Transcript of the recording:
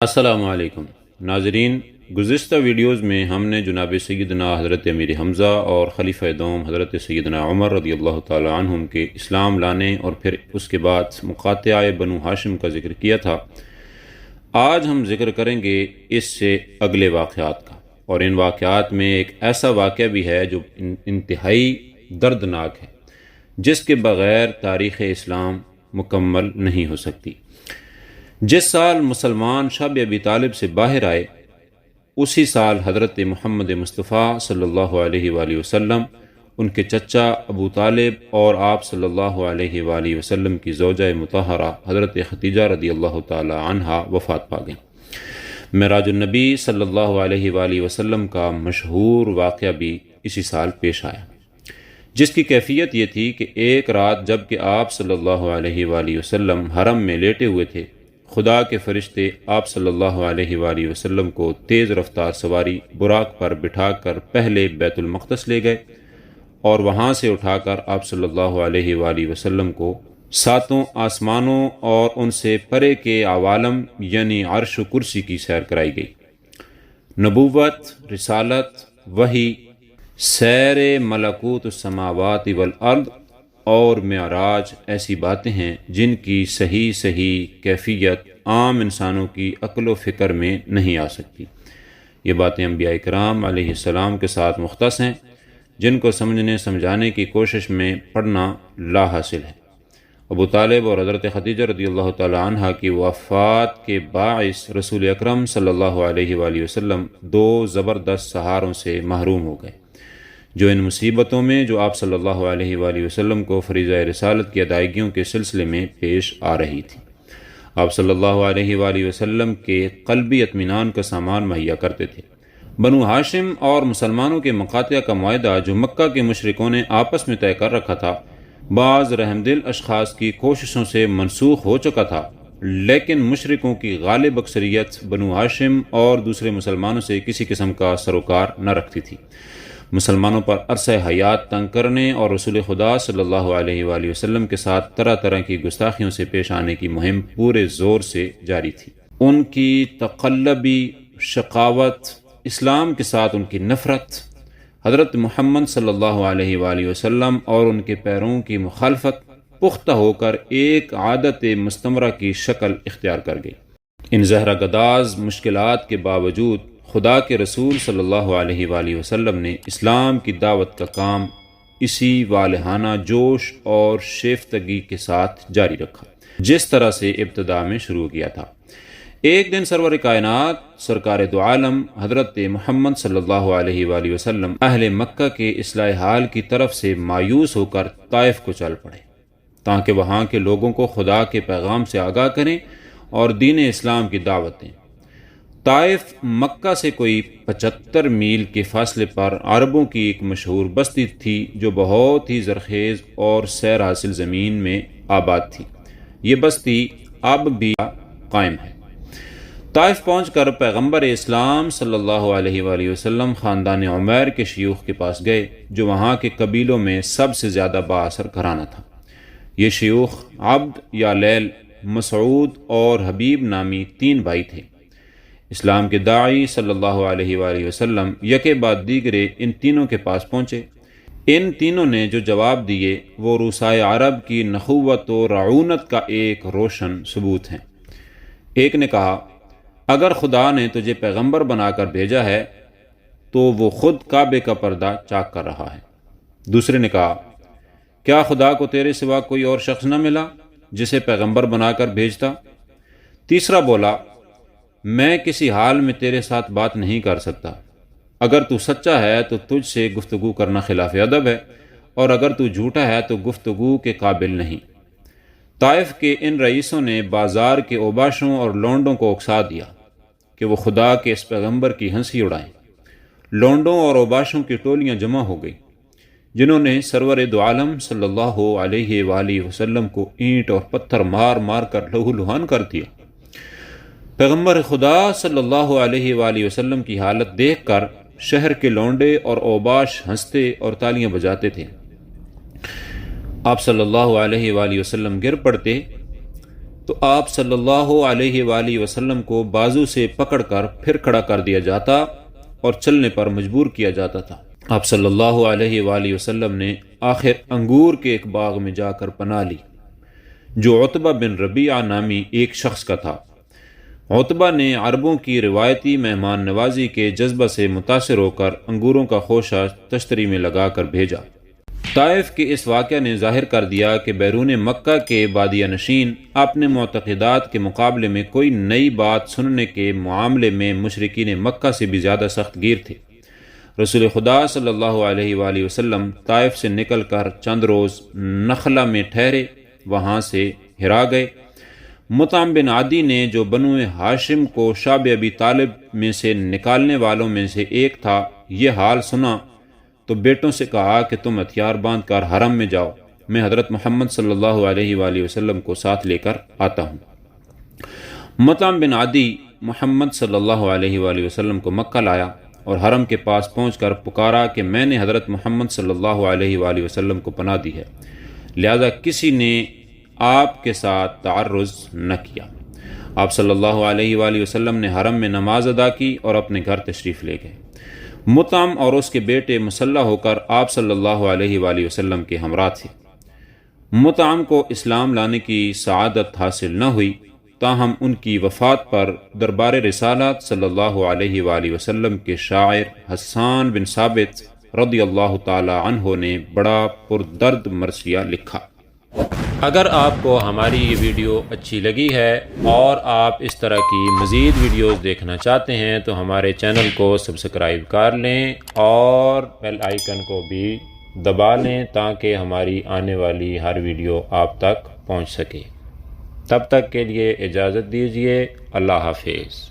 السلام علیکم ناظرین، گزشتہ ویڈیوز میں ہم نے جناب سیدنا حضرت امیر حمزہ اور خلیفہ دوم حضرت سیدنا عمر رضی اللہ تعالی عنہم کے اسلام لانے اور پھر اس کے بعد مقاطعہ بنو ہاشم کا ذکر کیا تھا۔ آج ہم ذکر کریں گے اس سے اگلے واقعات کا، اور ان واقعات میں ایک ایسا واقعہ بھی ہے جو انتہائی دردناک ہے، جس کے بغیر تاریخ اسلام مکمل نہیں ہو سکتی۔ جس سال مسلمان شب ابی طالب سے باہر آئے، اسی سال حضرت محمد مصطفیٰ صلی اللہ علیہ وآلہ وسلم، ان کے چچا ابو طالب اور آپ صلی اللہ علیہ وآلہ وسلم کی زوجہ مطہرہ حضرت ختیجہ رضی اللہ تعالی عنہا وفات پا گئیں۔ معراج النبی صلی اللہ علیہ وآلہ وسلم کا مشہور واقعہ بھی اسی سال پیش آیا، جس کی کیفیت یہ تھی کہ ایک رات جب کہ آپ صلی اللہ علیہ وآلہ وسلم حرم میں لیٹے ہوئے تھے، خدا کے فرشتے آپ صلی اللہ علیہ وآلہ وسلم کو تیز رفتار سواری براق پر بٹھا کر پہلے بیت المقدس لے گئے، اور وہاں سے اٹھا کر آپ صلی اللہ علیہ وآلہ وسلم کو ساتوں آسمانوں اور ان سے پرے کے عوالم یعنی عرش و کرسی کی سیر کرائی گئی۔ نبوت، رسالت، وحی، سیر ملکوت السماوات والارض اور معراج ایسی باتیں ہیں جن کی صحیح کیفیت عام انسانوں کی عقل و فکر میں نہیں آ سکتی۔ یہ باتیں انبیاء کرام علیہ السلام کے ساتھ مختص ہیں، جن کو سمجھانے کی کوشش میں پڑھنا لا حاصل ہے۔ ابو طالب اور حضرت ختیجہ رضی اللہ تعالی عنہ کی وفات کے باعث رسول اکرم صلی اللہ علیہ وآلہ وسلم دو زبردست سہاروں سے محروم ہو گئے، جو ان مصیبتوں میں جو آپ صلی اللہ علیہ وآلہ وسلم کو فریضہ رسالت کی ادائیگیوں کے سلسلے میں پیش آ رہی تھی۔ آپ صلی اللہ علیہ وآلہ وسلم کے قلبی اطمینان کا سامان مہیا کرتے تھے۔ بنو ہاشم اور مسلمانوں کے مقاطعہ کا معاہدہ جو مکہ کے مشرکوں نے آپس میں طے کر رکھا تھا، بعض رحمدل اشخاص کی کوششوں سے منسوخ ہو چکا تھا، لیکن مشرکوں کی غالب اکثریت بنو ہاشم اور دوسرے مسلمانوں سے کسی قسم کا سروکار نہ رکھتی تھی۔ مسلمانوں پر عرصہ حیات تنگ کرنے اور رسول خدا صلی اللہ علیہ وآلہ وسلم کے ساتھ طرح طرح کی گستاخیوں سے پیش آنے کی مہم پورے زور سے جاری تھی۔ ان کی تقلبی شقاوت، اسلام کے ساتھ ان کی نفرت، حضرت محمد صلی اللہ علیہ وآلہ وسلم اور ان کے پیروں کی مخالفت پختہ ہو کر ایک عادت مستمرہ کی شکل اختیار کر گئی۔ ان زہرہ گداز مشکلات کے باوجود خدا کے رسول صلی اللہ علیہ وآلہ وسلم نے اسلام کی دعوت کا کام اسی والہانہ جوش اور شیفتگی کے ساتھ جاری رکھا جس طرح سے ابتدا میں شروع کیا تھا۔ ایک دن سرور کائنات سرکار دو عالم حضرت محمد صلی اللہ علیہ وآلہ وسلم اہل مکہ کے اصلاح حال کی طرف سے مایوس ہو کر طائف کو چل پڑے، تاکہ وہاں کے لوگوں کو خدا کے پیغام سے آگاہ کریں اور دین اسلام کی دعوت دیں۔ طائف مکہ سے کوئی 75 میل کے فاصلے پر عربوں کی ایک مشہور بستی تھی جو بہت ہی زرخیز اور سیر حاصل زمین میں آباد تھی۔ یہ بستی اب بھی قائم ہے۔ طائف پہنچ کر پیغمبر اسلام صلی اللہ علیہ وآلہ وسلم خاندان عمیر کے شیوخ کے پاس گئے، جو وہاں کے قبیلوں میں سب سے زیادہ بااثر گھرانہ تھا۔ یہ شیوخ عبد یا لیل، مسعود اور حبیب نامی 3 بھائی تھے۔ اسلام کے داعی صلی اللہ علیہ وآلہ وسلم یکے بعد دیگرے ان تینوں کے پاس پہنچے۔ ان تینوں نے جو جواب دیے وہ روسائے عرب کی نخوت و رعونت کا ایک روشن ثبوت ہیں۔ ایک نے کہا، اگر خدا نے تجھے پیغمبر بنا کر بھیجا ہے تو وہ خود کعبے کا پردہ چاک کر رہا ہے۔ دوسرے نے کہا، کیا خدا کو تیرے سوا کوئی اور شخص نہ ملا جسے پیغمبر بنا کر بھیجتا؟ تیسرا بولا، میں کسی حال میں تیرے ساتھ بات نہیں کر سکتا۔ اگر تو سچا ہے تو تجھ سے گفتگو کرنا خلاف ادب ہے، اور اگر تو جھوٹا ہے تو گفتگو کے قابل نہیں۔ طائف کے ان رئیسوں نے بازار کے اوباشوں اور لونڈوں کو اکسا دیا کہ وہ خدا کے اس پیغمبر کی ہنسی اڑائیں۔ لونڈوں اور اوباشوں کی ٹولیاں جمع ہو گئی، جنہوں نے سرور دو عالم صلی اللہ علیہ وآلہ وسلم کو اینٹ اور پتھر مار مار کر لہو لہان کر دیا۔ پیغمبر خدا صلی اللہ علیہ وآلہ وسلم کی حالت دیکھ کر شہر کے لونڈے اور اوباش ہنستے اور تالیاں بجاتے تھے۔ آپ صلی اللہ علیہ وآلہ وسلم گر پڑتے، تو آپ صلی اللہ علیہ وآلہ وسلم کو بازو سے پکڑ کر پھر کھڑا کر دیا جاتا اور چلنے پر مجبور کیا جاتا تھا۔ آپ صلی اللہ علیہ وآلہ وسلم نے آخر انگور کے ایک باغ میں جا کر پناہ لی جو عتبہ بن ربیعہ نامی ایک شخص کا تھا۔ عتبہ نے عربوں کی روایتی مہمان نوازی کے جذبہ سے متاثر ہو کر انگوروں کا خوشہ تشتری میں لگا کر بھیجا۔ طائف کے اس واقعہ نے ظاہر کر دیا کہ بیرون مکہ کے بادیہ نشین اپنے معتقدات کے مقابلے میں کوئی نئی بات سننے کے معاملے میں مشرکین مکہ سے بھی زیادہ سخت گیر تھے۔ رسول خدا صلی اللہ علیہ وآلہ وسلم طائف سے نکل کر چند روز نخلہ میں ٹھہرے، وہاں سے ہرا گئے۔ مطعم بن عدی نے جو بنو ہاشم کو شعب ابی طالب میں سے نکالنے والوں میں سے ایک تھا، یہ حال سنا تو بیٹوں سے کہا کہ تم ہتھیار باندھ کر حرم میں جاؤ، میں حضرت محمد صلی اللہ علیہ وآلہ وسلم کو ساتھ لے کر آتا ہوں۔ مطعم بن عدی محمد صلی اللہ علیہ وآلہ وسلم کو مکہ لایا اور حرم کے پاس پہنچ کر پکارا کہ میں نے حضرت محمد صلی اللہ علیہ وآلہ وسلم کو پناہ دی ہے، لہذا کسی نے آپ کے ساتھ تعرض نہ کیا۔ آپ صلی اللہ علیہ وآلہ وسلم نے حرم میں نماز ادا کی اور اپنے گھر تشریف لے گئے۔ مطعم اور اس کے بیٹے مسلح ہو کر آپ صلی اللہ علیہ وآلہ وسلم کے ہمراہ تھے۔ مطعم کو اسلام لانے کی سعادت حاصل نہ ہوئی، تاہم ان کی وفات پر دربار رسالت صلی اللہ علیہ وآلہ وسلم کے شاعر حسان بن ثابت رضی اللہ تعالی عنہ نے بڑا پردرد مرثیہ لکھا۔ اگر آپ کو ہماری یہ ویڈیو اچھی لگی ہے اور آپ اس طرح کی مزید ویڈیوز دیکھنا چاہتے ہیں تو ہمارے چینل کو سبسکرائب کر لیں اور بیل آئیکن کو بھی دبا لیں تاکہ ہماری آنے والی ہر ویڈیو آپ تک پہنچ سکے۔ تب تک کے لیے اجازت دیجیے، اللہ حافظ۔